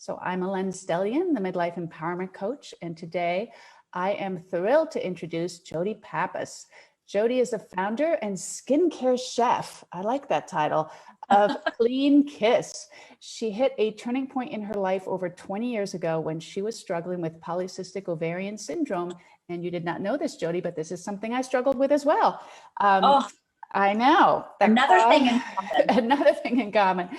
So I'm Alen Stellian, the Midlife Empowerment Coach, and today I am thrilled to introduce Jodie Pappas. Jodie is the founder and skincare chef, I like that title, of Clean Kiss. She hit a turning point in her life over 20 years ago when she was struggling with polycystic ovarian syndrome. And you did not know this, Jodie, but this is something I struggled with as well. I know. Another thing in common. Another thing in common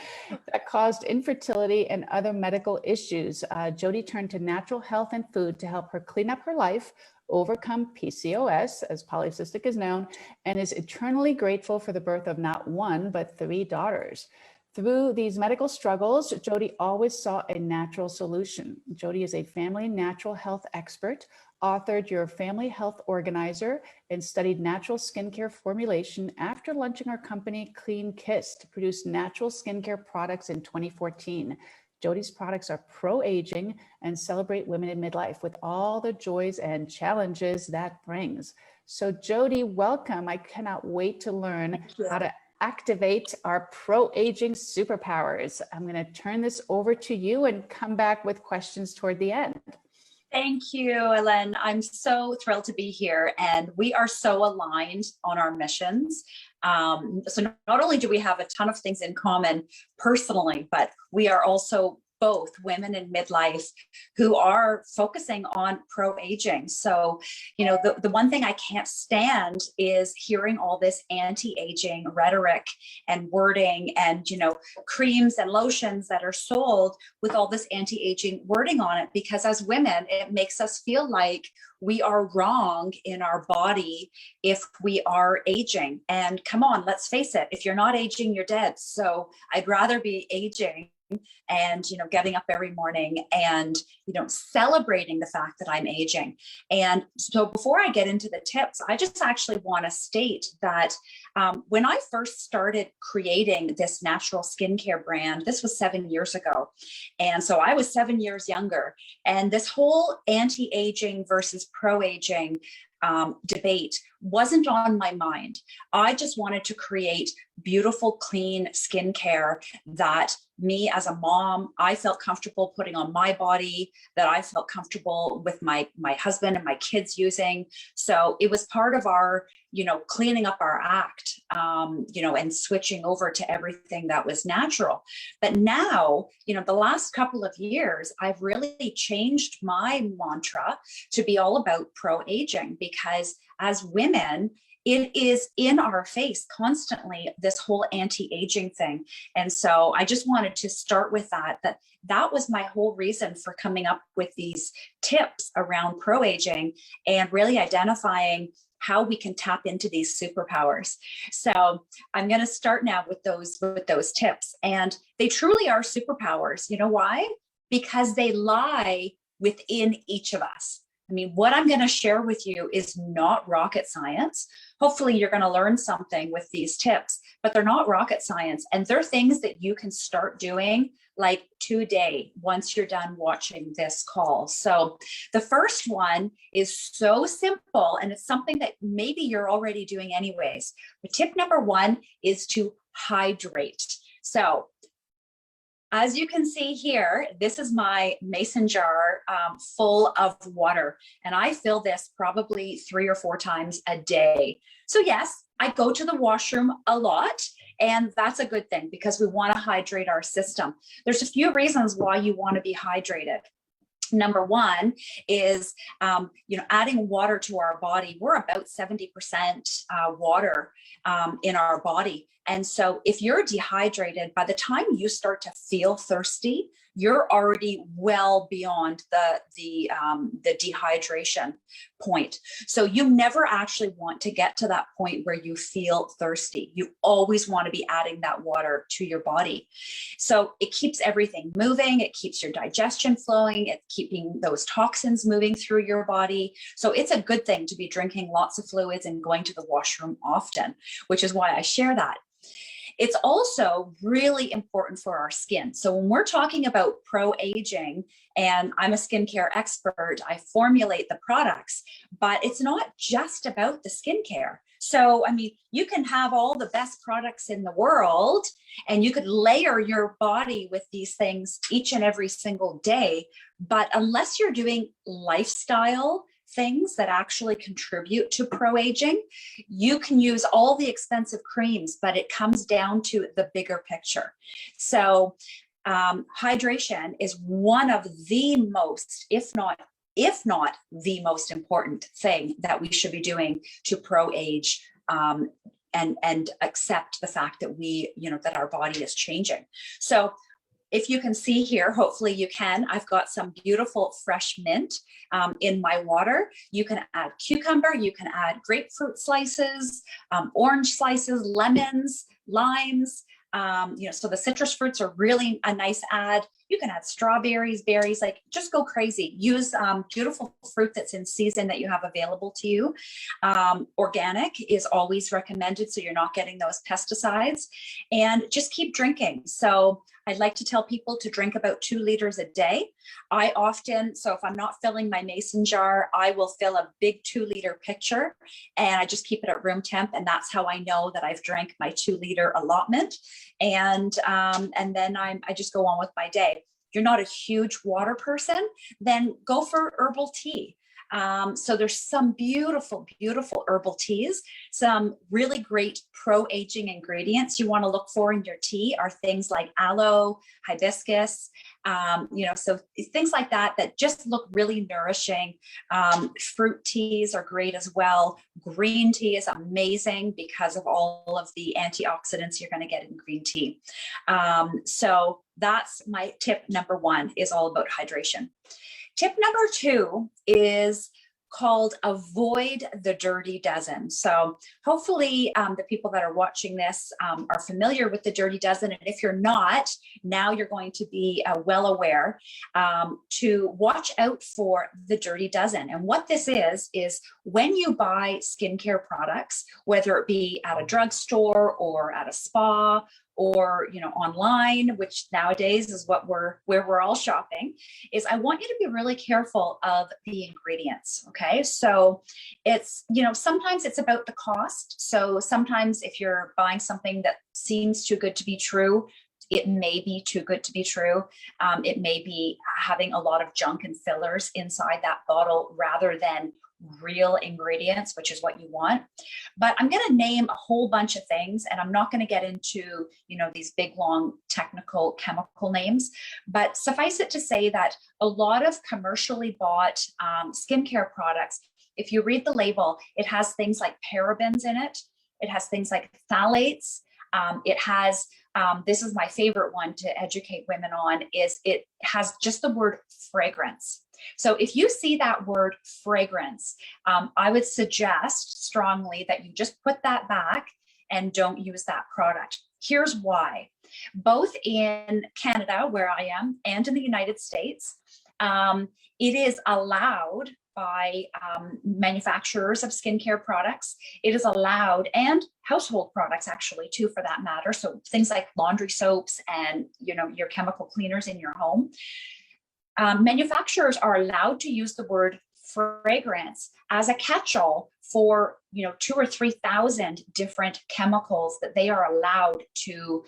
that caused infertility and other medical issues. Jodie turned to natural health and food to help her clean up her life, overcome PCOS, as polycystic is known, and is eternally grateful for the birth of not one, but 3 daughters. Through these medical struggles, Jodie always saw a natural solution. Jodie is a family natural health expert, authored Your Family Health Organizer, and studied natural skincare formulation after launching our company Clean Kiss to produce natural skincare products in 2014. Jodie's products are pro-aging and celebrate women in midlife with all the joys and challenges that brings. So Jodie, welcome. I cannot wait to learn how to activate our pro-aging superpowers. I'm going to turn this over to you and come back with questions toward the end. Thank you, Ellen. I'm so thrilled to be here, and we are so aligned on our missions. So not only do we have a ton of things in common personally, but we are also both women in midlife who are focusing on pro-aging. So, you know, the one thing I can't stand is hearing all this anti-aging rhetoric and wording and, you know, creams and lotions that are sold with all this anti-aging wording on it, because as women, it makes us feel like we are wrong in our body if we are aging. And come on, let's face it, if you're not aging, you're dead. So I'd rather be aging and, you know, getting up every morning and, you know, celebrating the fact that I'm aging. And so before I get into the tips, I just actually want to state that when I first started creating this natural skincare brand, this was 7 years ago. And so I was 7 years younger. And this whole anti-aging versus pro-aging debate wasn't on my mind. I just wanted to create beautiful, clean skincare that me as a mom, I felt comfortable putting on my body, that I felt comfortable with my husband and my kids using. So it was part of our, you know, cleaning up our act, you know, and switching over to everything that was natural. But now, you know, the last couple of years, I've really changed my mantra to be all about pro-aging, because as women, it is in our face constantly, this whole anti-aging thing. And so I just wanted to start with that was my whole reason for coming up with these tips around pro-aging and really identifying how we can tap into these superpowers. So I'm going to start now with those tips. And they truly are superpowers. You know why? Because they lie within each of us. I mean, what I'm going to share with you is not rocket science. Hopefully you're going to learn something with these tips, but they're not rocket science. And they're things that you can start doing like today, once you're done watching this call. So the first one is so simple, and it's something that maybe you're already doing anyways. But tip number 1 is to hydrate. So as you can see here, this is my mason jar full of water, and I fill this probably 3 or 4 times a day. So yes, I go to the washroom a lot, and that's a good thing because we want to hydrate our system. There's a few reasons why you want to be hydrated. Number 1 is, you know, adding water to our body. We're about 70% water in our body. And so if you're dehydrated, by the time you start to feel thirsty, you're already well beyond the dehydration point. So you never actually want to get to that point where you feel thirsty. You always want to be adding that water to your body. So it keeps everything moving. It keeps your digestion flowing. It's keeping those toxins moving through your body. So it's a good thing to be drinking lots of fluids and going to the washroom often, which is why I share that. It's also really important for our skin. So when we're talking about pro-aging, and I'm a skincare expert, I formulate the products, but it's not just about the skincare. So, I mean, you can have all the best products in the world and you could layer your body with these things each and every single day. But unless you're doing lifestyle things that actually contribute to pro-aging, you can use all the expensive creams, but it comes down to the bigger picture. So hydration is one of the most, if not the most important thing that we should be doing to pro-age, and accept the fact that that our body is changing. So if you can see here, hopefully you can, I've got some beautiful fresh mint in my water. You can add cucumber, you can add grapefruit slices, orange slices, lemons, limes. So the citrus fruits are really a nice add. You can add strawberries, berries, like just go crazy. Use beautiful fruit that's in season that you have available to you. Organic is always recommended, so you're not getting those pesticides, and just keep drinking. So I'd like to tell people to drink about 2 liters a day. So if I'm not filling my mason jar, I will fill a big 2-liter pitcher and I just keep it at room temp. And that's how I know that I've drank my 2-liter allotment. And then I just go on with my day. If you're not a huge water person, then go for herbal tea. So there's some beautiful, beautiful herbal teas. Some really great pro-aging ingredients you want to look for in your tea are things like aloe, hibiscus, so things like that just look really nourishing. Fruit teas are great as well. Green tea is amazing because of all of the antioxidants you're going to get in green tea. So that's my tip number 1, is all about hydration. Tip number 2 is called avoid the dirty dozen. So hopefully the people that are watching this are familiar with the dirty dozen. And if you're not, now you're going to be well aware to watch out for the dirty dozen. And what this is when you buy skincare products, whether it be at a drugstore or at a spa or online, which nowadays is where we're all shopping, is I want you to be really careful of the ingredients. Okay, so it's sometimes it's about the cost. So sometimes if you're buying something that seems too good to be true, it may be too good to be true. It may be having a lot of junk and fillers inside that bottle rather than real ingredients, which is what you want. But I'm going to name a whole bunch of things, and I'm not going to get into these big long technical chemical names, but suffice it to say that a lot of commercially bought skincare products, if you read the label, it has things like parabens in it. It has things like phthalates. It has this is my favorite one to educate women on, is it has just the word fragrance. So if you see that word fragrance, I would suggest strongly that you just put that back and don't use that product. Here's why. Both in Canada, where I am, and in the United States, it is allowed by manufacturers of skincare products. It is allowed, and household products actually too, for that matter. So things like laundry soaps and your chemical cleaners in your home. Manufacturers are allowed to use the word fragrance as a catch-all for 2,000 or 3,000 different chemicals that they are allowed to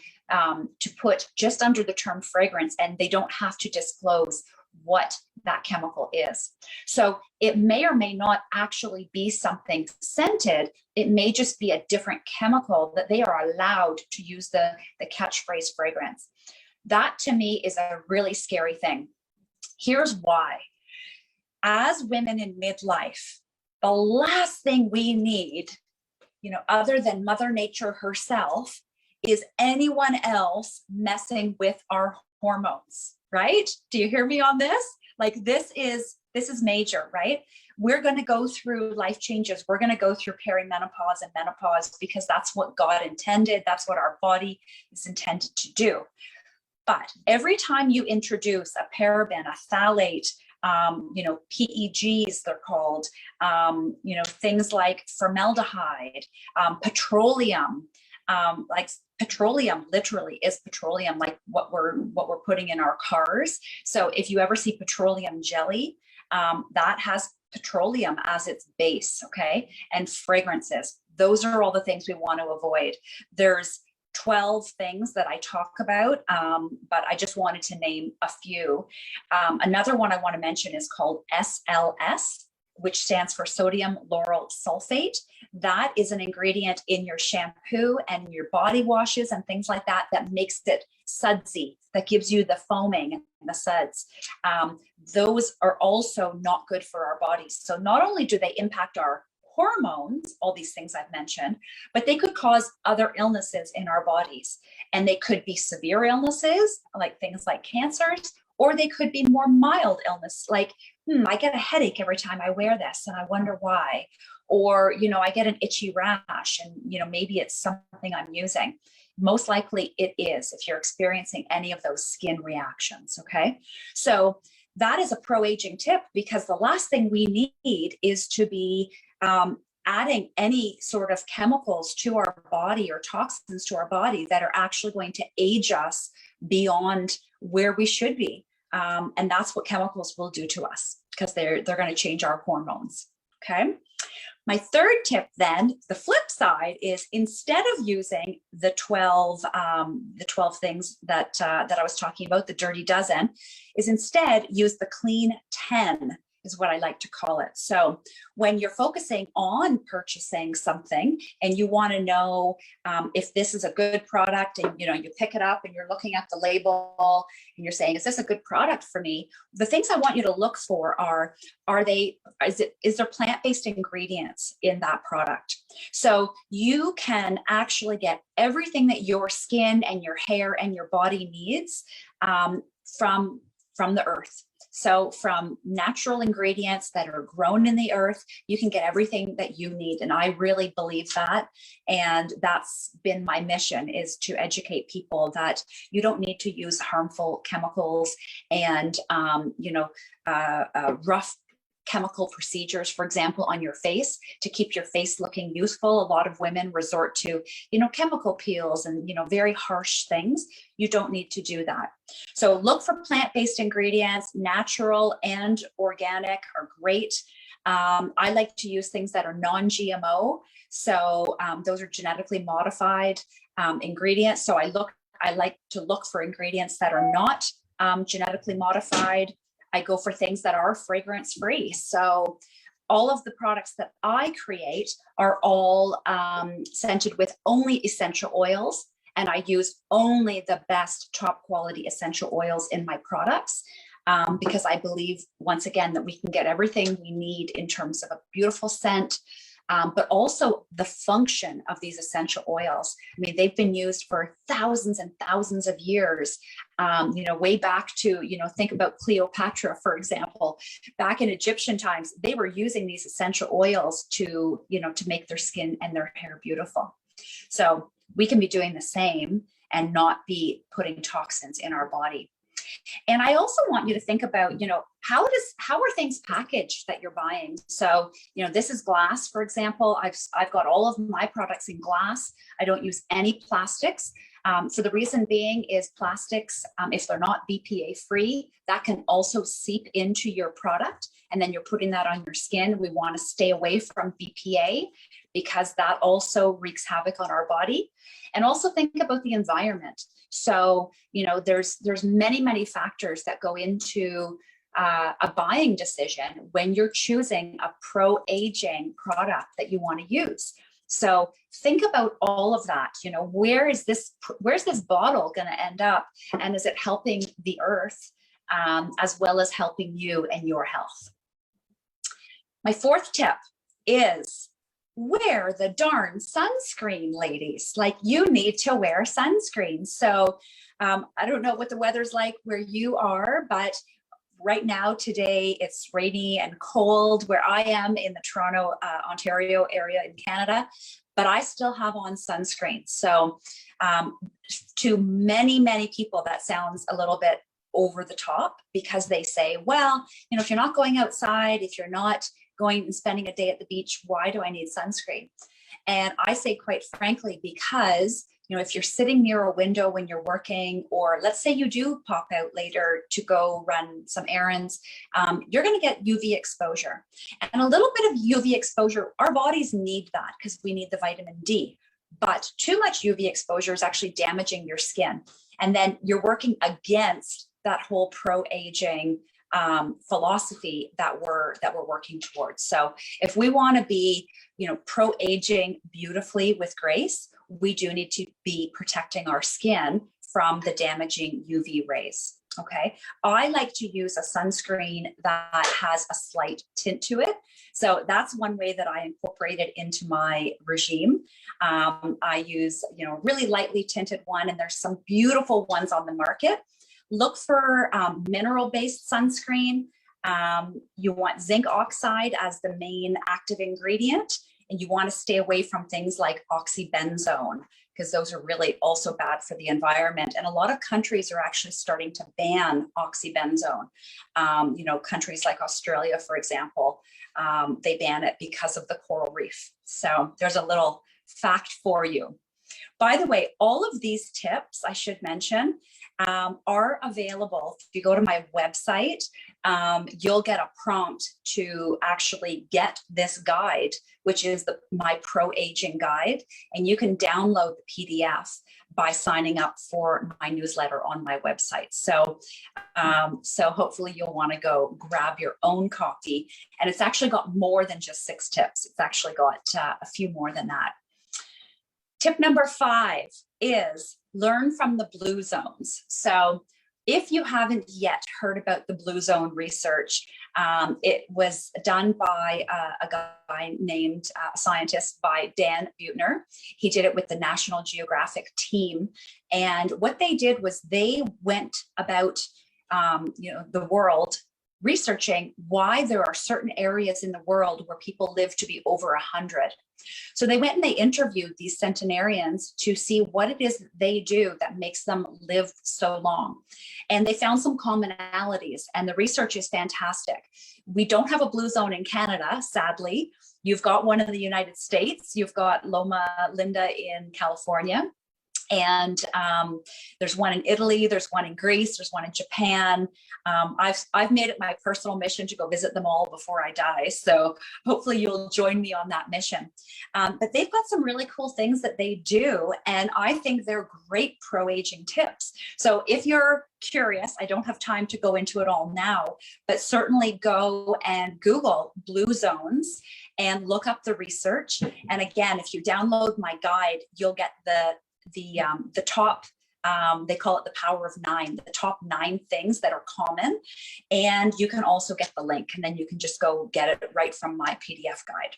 put just under the term fragrance, and they don't have to disclose what that chemical is. So it may or may not actually be something scented. It may just be a different chemical that they are allowed to use the catchphrase fragrance. That to me is a really scary thing. Here's why. As women in midlife, the last thing we need, other than Mother Nature herself, is anyone else messing with our hormones, right? Do you hear me on this? Like this is major, right? We're going to go through life changes. We're going to go through perimenopause and menopause because that's what God intended. That's what our body is intended to do. But every time you introduce a paraben, a phthalate, PEGs, they're called, things like formaldehyde, petroleum, like petroleum literally is petroleum, like what we're putting in our cars. So if you ever see petroleum jelly, that has petroleum as its base, okay? And fragrances. Those are all the things we want to avoid. There's 12 things that I talk about, but I just wanted to name a few. Another one I want to mention is called SLS, which stands for sodium lauryl sulfate. That is an ingredient in your shampoo and your body washes and things like that that makes it sudsy, that gives you the foaming and the suds. Those are also not good for our bodies. So not only do they impact our hormones, all these things I've mentioned, but they could cause other illnesses in our bodies. And they could be severe illnesses, like things like cancers, or they could be more mild illness, like, I get a headache every time I wear this and I wonder why. Or, I get an itchy rash and, maybe it's something I'm using. Most likely it is if you're experiencing any of those skin reactions, okay? So that is a pro-aging tip, because the last thing we need is to be adding any sort of chemicals to our body or toxins to our body that are actually going to age us beyond where we should be. And that's what chemicals will do to us, because they're going to change our hormones. Okay. My third tip then, the flip side, is instead of using the 12 things that I was talking about, the dirty dozen, is instead use the clean 10, is what I like to call it. So when you're focusing on purchasing something and you want to know if this is a good product, and you pick it up and you're looking at the label and you're saying, is this a good product for me? The things I want you to look for is there plant-based ingredients in that product? So you can actually get everything that your skin and your hair and your body needs from the earth. So from natural ingredients that are grown in the earth, you can get everything that you need. And I really believe that. And that's been my mission, is to educate people that you don't need to use harmful chemicals and, rough chemical procedures, for example, on your face to keep your face looking youthful. A lot of women resort to, chemical peels and, very harsh things. You don't need to do that. So look for plant-based ingredients. Natural and organic are great. I like to use things that are non-GMO. So those are genetically modified ingredients. So I like to look for ingredients that are not genetically modified. I go for things that are fragrance free. So all of the products that I create are all scented with only essential oils. And I use only the best top quality essential oils in my products because I believe, once again, that we can get everything we need in terms of a beautiful scent, but also the function of these essential oils. I mean, they've been used for thousands and thousands of years, way back to, think about Cleopatra, for example. Back in Egyptian times, they were using these essential oils to make their skin and their hair beautiful. So we can be doing the same and not be putting toxins in our body. And I also want you to think about, how are things packaged that you're buying? So, this is glass, for example. I've got all of my products in glass. I don't use any plastics. For the reason being is plastics, if they're not BPA free, that can also seep into your product. And then you're putting that on your skin. We want to stay away from BPA because that also wreaks havoc on our body. And also think about the environment. So, there's many, many factors that go into a buying decision when you're choosing a pro-aging product that you want to use. So think about all of that. Where's this bottle going to end up? And is it helping the earth as well as helping you and your health? My fourth tip is wear the darn sunscreen, ladies. Like, you need to wear sunscreen. So I don't know what the weather's like where you are, but right now, today, it's rainy and cold where I am in the Toronto, Ontario area in Canada, but I still have on sunscreen. So to many, many people, that sounds a little bit over the top, because they say, well, if you're not going outside, if you're not going and spending a day at the beach, why do I need sunscreen? And I say, quite frankly, because if you're sitting near a window when you're working, or let's say you do pop out later to go run some errands, you're going to get UV exposure. And a little bit of UV exposure, our bodies need that because we need the vitamin D. But too much UV exposure is actually damaging your skin. And then you're working against that whole pro-aging philosophy that we're working towards. So if we want to be, pro-aging beautifully with grace, we do need to be protecting our skin from the damaging UV rays. Okay. I like to use a sunscreen that has a slight tint to it. So that's one way that I incorporate it into my regime. I use, really lightly tinted one, and there's some beautiful ones on the market. Look for mineral-based sunscreen. You want zinc oxide as the main active ingredient, and you want to stay away from things like oxybenzone, because those are really also bad for the environment. And a lot of countries are actually starting to ban oxybenzone. Countries like Australia, for example, they ban it because of the coral reef. So there's a little fact for you. By the way, all of these tips, I should mention, are available. If you go to my website, you'll get a prompt to actually get this guide, which is my pro-aging guide, and you can download the PDF by signing up for my newsletter on my website. So hopefully you'll want to go grab your own copy, and it's actually got more than just 6 tips. It's actually got a few more than that. Tip number 5 is learn from the blue zones. So if you haven't yet heard about the blue zone research, it was done by a guy named scientist by Dan Buettner. He did it with the National Geographic team. And what they did was they went about the world researching why there are certain areas in the world where people live to be over 100. So they went and they interviewed these centenarians to see what it is that they do that makes them live so long. And they found some commonalities, and the research is fantastic. We don't have a blue zone in Canada, sadly. You've got one in the United States. You've got Loma Linda in California. And there's one in Italy, there's one in Greece, there's one in Japan. I've made it my personal mission to go visit them all before I die. So hopefully you'll join me on that mission. But they've got some really cool things that they do, and I think they're great pro-aging tips. So if you're curious, I don't have time to go into it all now, but certainly go and Google blue zones and look up the research. And again, if you download my guide, you'll get the top, they call it the power of 9, the top 9 things that are common. And you can also get the link, and then you can just go get it right from my PDF guide.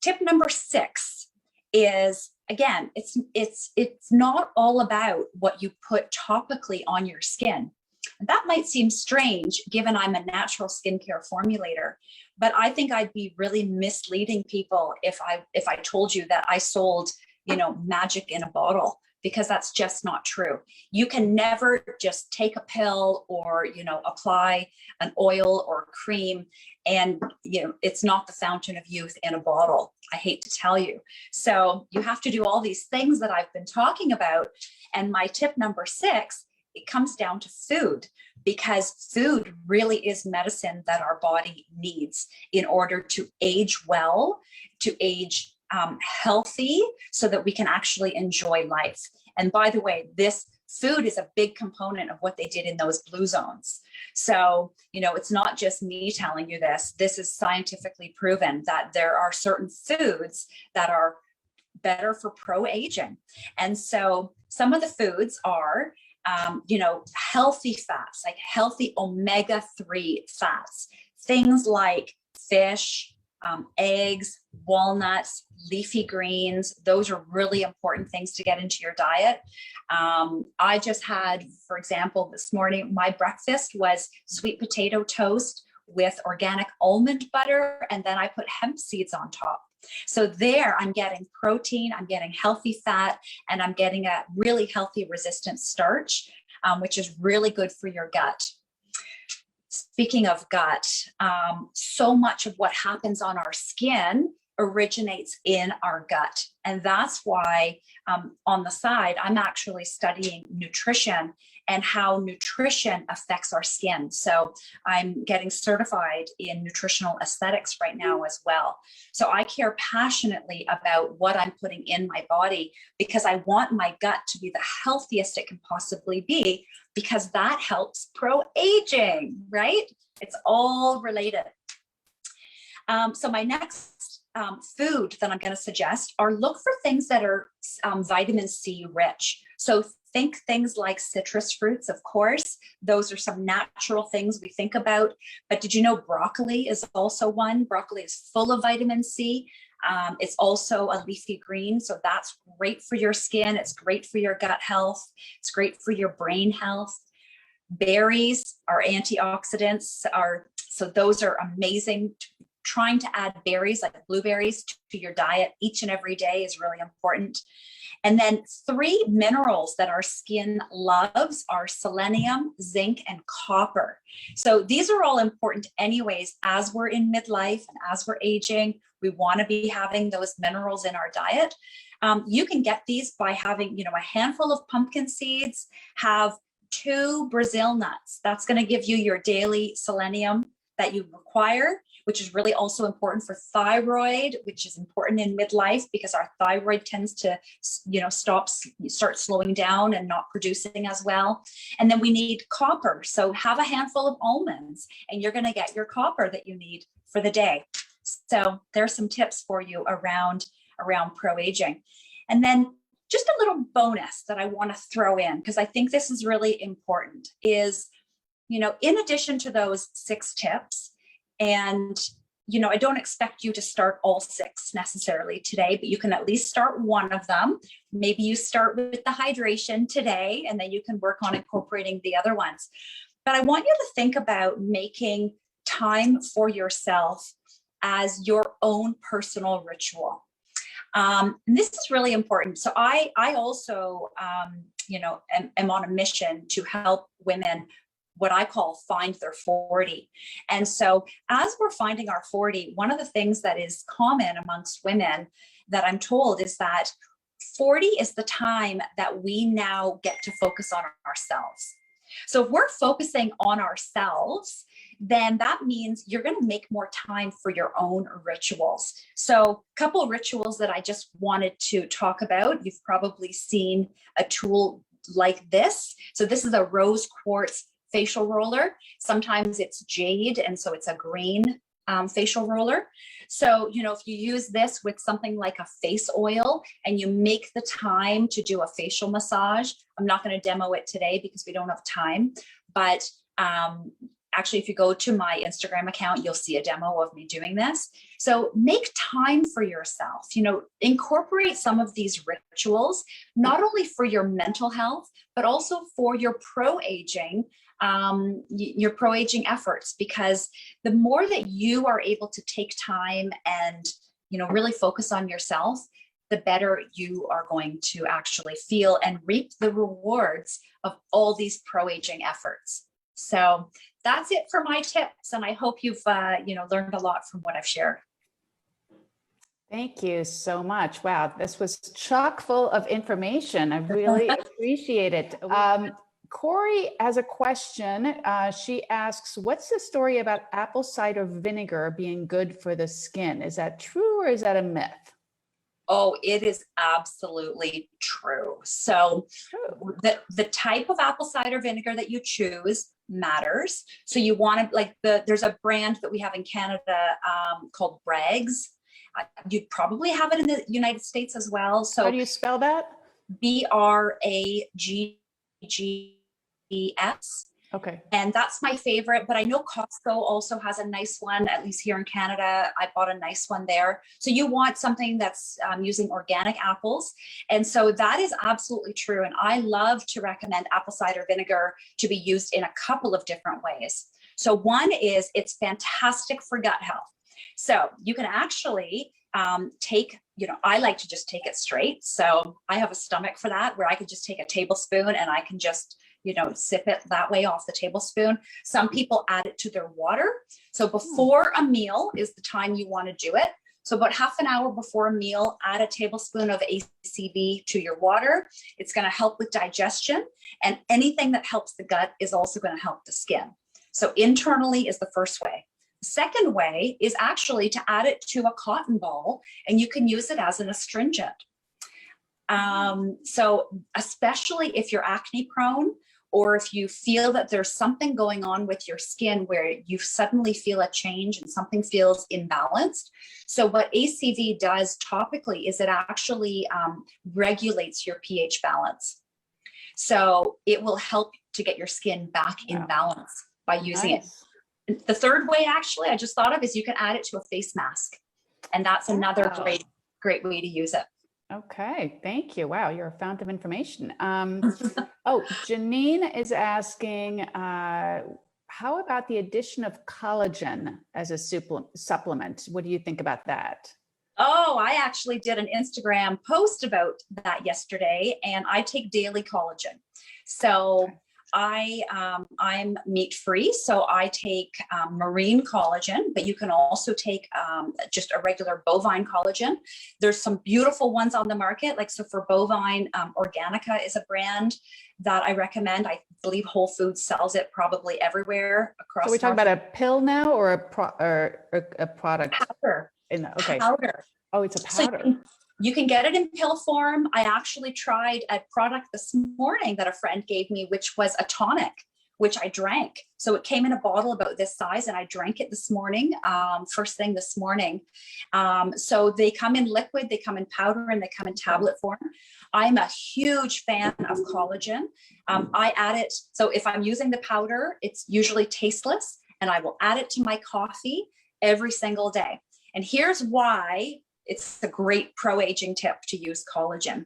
Tip number 6 is, again, it's not all about what you put topically on your skin. And that might seem strange given I'm a natural skincare formulator, but I think I'd be really misleading people if I told you that I sold magic in a bottle, because that's just not true. You can never just take a pill or, apply an oil or a cream and, it's not the fountain of youth in a bottle. I hate to tell you. So you have to do all these things that I've been talking about. And my tip number 6, it comes down to food, because food really is medicine that our body needs in order to age well, to age healthy, so that we can actually enjoy life. And by the way, this food is a big component of what they did in those blue zones. So, it's not just me telling you this. This is scientifically proven that there are certain foods that are better for pro-aging. And so some of the foods are, healthy fats, like healthy omega-3 fats, things like fish, eggs, walnuts, leafy greens. Those are really important things to get into your diet. I just had, for example, this morning, my breakfast was sweet potato toast with organic almond butter, and then I put hemp seeds on top. So there I'm getting protein, I'm getting healthy fat, and I'm getting a really healthy resistant starch, which is really good for your gut. Speaking of gut, so much of what happens on our skin originates in our gut. And that's why on the side, I'm actually studying nutrition and how nutrition affects our skin. So I'm getting certified in nutritional aesthetics right now as well. So I care passionately about what I'm putting in my body because I want my gut to be the healthiest it can possibly be, because that helps pro-aging, right? It's all related. So my next food that I'm going to suggest are look for things that are vitamin C rich. So think things like citrus fruits, of course. Those are some natural things we think about. But did you know broccoli is also one? Broccoli is full of vitamin C. It's also a leafy green, so that's great for your skin. It's great for your gut health. It's great for your brain health. Berries are antioxidants, so those are amazing. Trying to add berries like blueberries to your diet each and every day is really important. And then 3 minerals that our skin loves are selenium, zinc, and copper. So these are all important anyways. As we're in midlife and as we're aging, we want to be having those minerals in our diet. You can get these by having, a handful of pumpkin seeds, have 2 Brazil nuts. That's going to give you your daily selenium that you require, which is really also important for thyroid, which is important in midlife because our thyroid tends to, start slowing down and not producing as well. And then we need copper. So have a handful of almonds and you're going to get your copper that you need for the day. So there's some tips for you around pro-aging. And then just a little bonus that I want to throw in, because I think this is really important, is, in addition to those 6 tips, and, I don't expect you to start all 6 necessarily today, but you can at least start one of them. Maybe you start with the hydration today, and then you can work on incorporating the other ones. But I want you to think about making time for yourself as your own personal ritual. And this is really important. So I also, am on a mission to help women, what I call find their 40. And so as we're finding our 40, one of the things that is common amongst women that I'm told is that 40 is the time that we now get to focus on ourselves. So if we're focusing on ourselves, then that means you're going to make more time for your own rituals. So a couple of rituals that I just wanted to talk about. You've probably seen a tool like this. So this is a rose quartz facial roller. Sometimes it's jade, and so it's a green facial roller. So, if you use this with something like a face oil and you make the time to do a facial massage, I'm not going to demo it today because we don't have time, but actually, if you go to my Instagram account, you'll see a demo of me doing this. So make time for yourself, incorporate some of these rituals, not only for your mental health, but also for your pro-aging efforts, because the more that you are able to take time and, really focus on yourself, the better you are going to actually feel and reap the rewards of all these pro-aging efforts. So that's it for my tips. And I hope you've, learned a lot from what I've shared. Thank you so much. Wow, this was chock full of information. I really appreciate it. Corey has a question. She asks, what's the story about apple cider vinegar being good for the skin? Is that true or is that a myth? Oh, it is absolutely true. So the type of apple cider vinegar that you choose matters. So you want to, there's a brand that we have in Canada called Bragg's. You probably have it in the United States as well. So how do you spell that? BRAGGES. Okay. And that's my favorite, but I know Costco also has a nice one, at least here in Canada. I bought a nice one there. So you want something that's using organic apples. And so that is absolutely true. And I love to recommend apple cider vinegar to be used in a couple of different ways. So one is it's fantastic for gut health. So you can actually take, I like to just take it straight. So I have a stomach for that, where I could just take a tablespoon and I can just sip it that way off the tablespoon. Some people add it to their water. So before a meal is the time you want to do it. So about half an hour before a meal, add a tablespoon of ACV to your water. It's going to help with digestion, and anything that helps the gut is also going to help the skin. So internally is the first way. The second way is actually to add it to a cotton ball, and you can use it as an astringent. So especially if you're acne prone, or if you feel that there's something going on with your skin where you suddenly feel a change and something feels imbalanced. So what ACV does topically is it actually regulates your pH balance. So it will help to get your skin back in balance by using it. The third way, actually, I just thought of, is you can add it to a face mask. And that's another great way to use it. Okay, thank you. Wow, you're a fount of information. Oh, Janine is asking, how about the addition of collagen as a supplement? What do you think about that? Oh, I actually did an Instagram post about that yesterday, and I take daily collagen. So I'm meat free, so I take marine collagen, but you can also take just a regular bovine collagen. There's some beautiful ones on the market. Like, so for bovine, Organica is a brand that I recommend. I believe Whole Foods sells it probably everywhere across. So we're talking about a pill now, or a product? Powder. Powder. Oh, it's a powder. So you can get it in pill form. I actually tried a product this morning that a friend gave me, which was a tonic, which I drank. So it came in a bottle about this size, and I drank it this morning, first thing this morning. So they come in liquid, they come in powder, and they come in tablet form. I'm a huge fan of collagen. I add it. So if I'm using the powder, it's usually tasteless, and I will add it to my coffee every single day. And here's why it's a great pro-aging tip to use collagen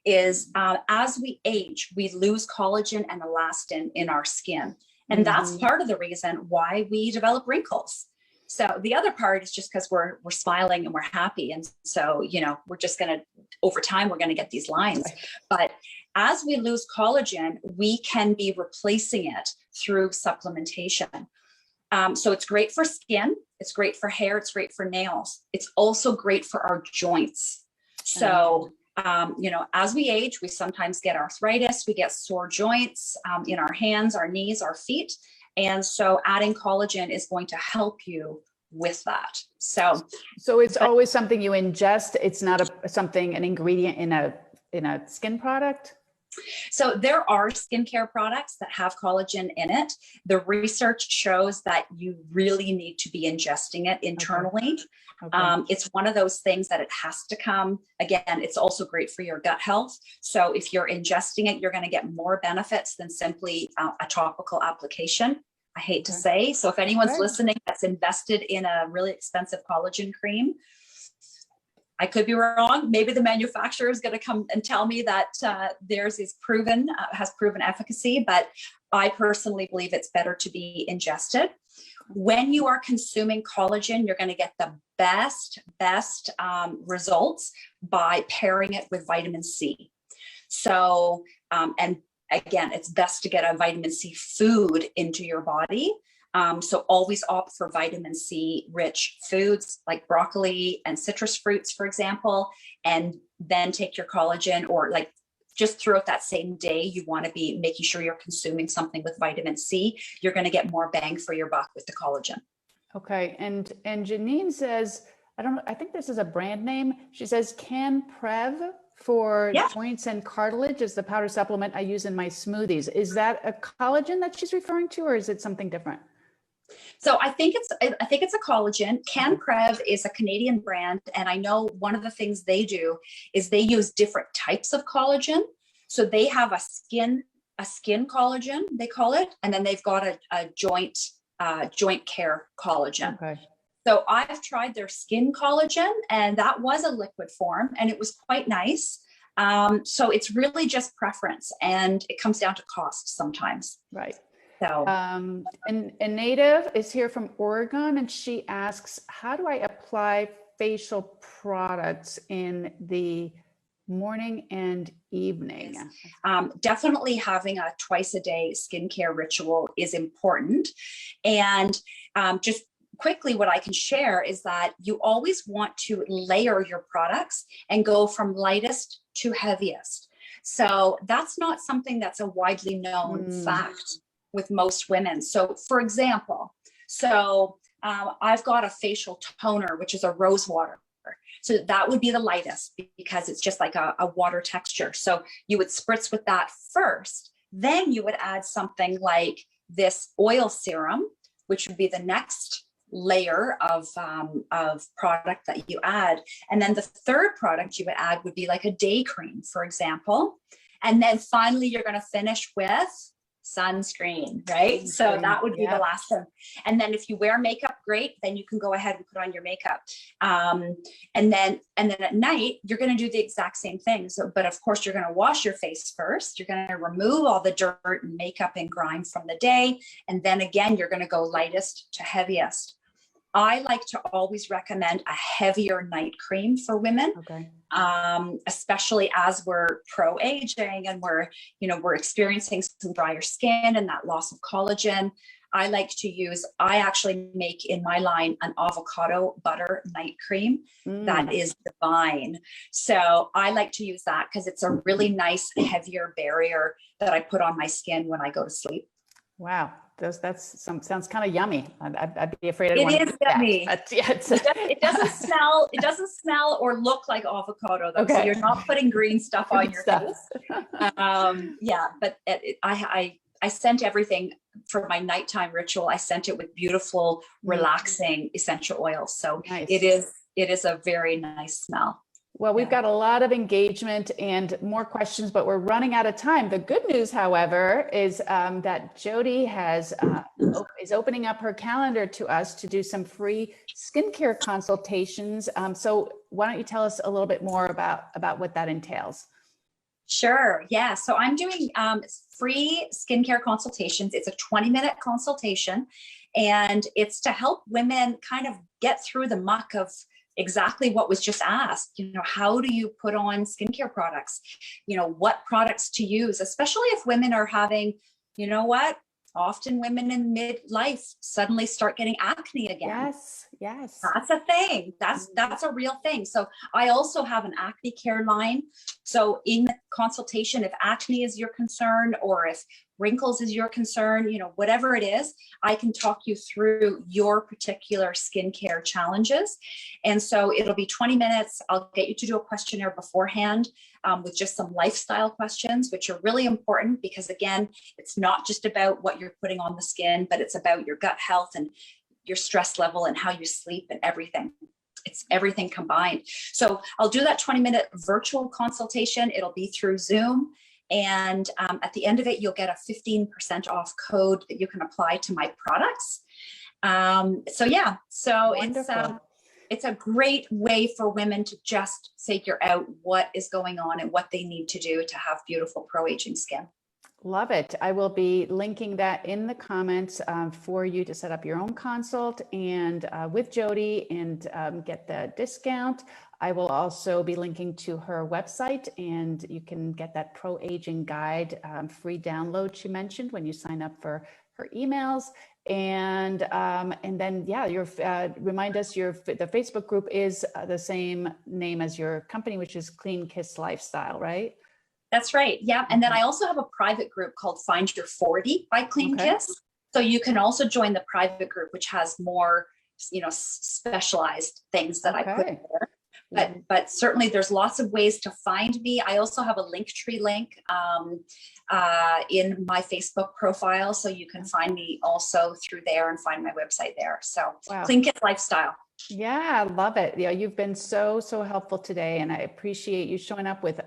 is as we age, we lose collagen and elastin in our skin. And that's part of the reason why we develop wrinkles. So the other part is just because we're smiling and we're happy. And so, you know, we're just going to, over time, we're going to get these lines. But as we lose collagen, we can be replacing it through supplementation. So it's great for skin, it's great for hair, it's great for nails. It's also great for our joints. So, you know, as we age, we sometimes get arthritis, we get sore joints in our hands, our knees, our feet. And so adding collagen is going to help you with that. So it's always something you ingest. It's not an ingredient in a skin product. So there are skincare products that have collagen in it. The research shows that you really need to be ingesting it internally. Okay. It's one of those things that it has to come. Again, it's also great for your gut health. So if you're ingesting it, you're going to get more benefits than simply a topical application. I hate to say. So if anyone's listening that's invested in a really expensive collagen cream, I could be wrong. Maybe the manufacturer is going to come and tell me that theirs is proven, has proven efficacy, but I personally believe it's better to be ingested. When you are consuming collagen, you're going to get the best results by pairing it with vitamin C. So, and again, it's best to get a vitamin C food into your body. So always opt for vitamin C rich foods like broccoli and citrus fruits, for example, and then take your collagen, or like just throughout that same day, you want to be making sure you're consuming something with vitamin C. You're going to get more bang for your buck with the collagen. Okay. And Janine says, I think this is a brand name. She says, CanPrev for joints and cartilage is the powder supplement I use in my smoothies. Is that a collagen that she's referring to, or is it something different? So I think it's a collagen. CanPrev is a Canadian brand, and I know one of the things they do is they use different types of collagen. So they have a skin collagen, they call it, and then they've got a joint care collagen. Okay. So I've tried their skin collagen, and that was a liquid form, and it was quite nice. So it's really just preference, and it comes down to cost sometimes. Right. So, and Native is here from Oregon, and she asks, how do I apply facial products in the morning and evening? Definitely having a twice a day skincare ritual is important. And just quickly, what I can share is that you always want to layer your products and go from lightest to heaviest. So that's not something that's a widely known fact with most women. So for example, I've got a facial toner, which is a rose water. So that would be the lightest because it's just like a water texture. So you would spritz with that first. Then you would add something like this oil serum, which would be the next layer of product that you add. And then the third product you would add would be like a day cream, for example. And then finally, you're going to finish with sunscreen, right? So that would be the last one. And then if you wear makeup, great, then you can go ahead and put on your makeup. And then at night, you're going to do the exact same thing. So, but of course, you're going to wash your face first. You're going to remove all the dirt and makeup and grime from the day. And then again, you're going to go lightest to heaviest. I like to always recommend a heavier night cream for women, especially as we're pro-aging and we're experiencing some drier skin and that loss of collagen. I actually make in my line an avocado butter night cream that is divine. So I like to use that because it's a really nice, heavier barrier that I put on my skin when I go to sleep. Wow. Sounds kind of yummy. I'd be afraid. It is yummy. Yeah, it doesn't smell. It doesn't smell or look like avocado though. So you're not putting green stuff on your face. Yeah, but I scent everything for my nighttime ritual. I scent it with beautiful, relaxing essential oils. So it is a very nice smell. Well, we've got a lot of engagement and more questions, but we're running out of time. The good news, however, is that Jodie is opening up her calendar to us to do some free skincare consultations. So why don't you tell us a little bit more about what that entails? Sure. Yeah. So I'm doing free skincare consultations. It's a 20-minute consultation, and it's to help women kind of get through the muck of exactly what was just asked. How do you put on skincare products? What products to use, especially if women are having, often women in midlife suddenly start getting acne again. Yes. That's a thing. That's a real thing. So I also have an acne care line. So in the consultation, if acne is your concern or if wrinkles is your concern, whatever it is, I can talk you through your particular skincare challenges. And so it'll be 20 minutes. I'll get you to do a questionnaire beforehand with just some lifestyle questions, which are really important because, again, it's not just about what you're putting on the skin, but it's about your gut health and your stress level and how you sleep and everything. It's everything combined. So I'll do that 20-minute virtual consultation. It'll be through Zoom. And at the end of it, you'll get a 15% off code that you can apply to my products. So it's a great way for women to just figure out what is going on and what they need to do to have beautiful pro-aging skin. Love it. I will be linking that in the comments for you to set up your own consult and with Jodie and get the discount. I will also be linking to her website, and you can get that pro-aging guide free download she mentioned when you sign up for her emails. And then, remind us the Facebook group is the same name as your company, which is Clean Kiss Lifestyle, right? That's right. Yeah. And then I also have a private group called Find Your 40 by Clean Kiss. So you can also join the private group, which has more, specialized things that I put in there. But certainly there's lots of ways to find me. I also have a Linktree link in my Facebook profile. So you can find me also through there and find my website there. So Clean Kiss Lifestyle. Yeah, I love it. You've been so helpful today, and I appreciate you showing up with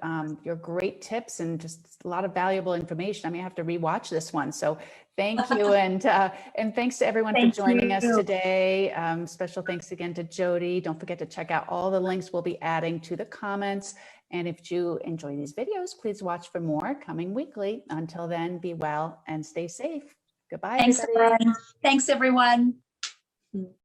your great tips and just a lot of valuable information. I may have to rewatch this one. So thank you, and thanks to everyone for joining us today. Special thanks again to Jodie. Don't forget to check out all the links we'll be adding to the comments. And if you enjoy these videos, please watch for more coming weekly. Until then, be well and stay safe. Goodbye, everybody. Thanks, everyone.